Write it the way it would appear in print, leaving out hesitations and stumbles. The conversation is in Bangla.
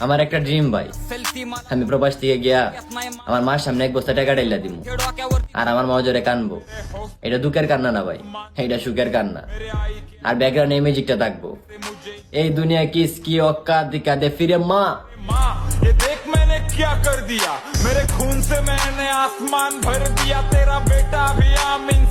আমার একটা ড্রিম ভাই, আমি প্রবাস থেকে গিয়া আমার মার সামনে এক বস্তা টাকা ডাইলা দিব, আর আমার মজরে কানবো। এটা দুঃখের কান্না না ভাই, এটা সুখের কান্না। আর ব্যাকগ্রাউন্ড এই মিউজিকটা থাকবো, এই দুনিয়া কিসকি অক্কা দিকা দে ফিরে মা। ये देख मैंने क्या कर दिया, मेरे खून से मैंने आसमान भर दिया, तेरा बेटा भी आमीन।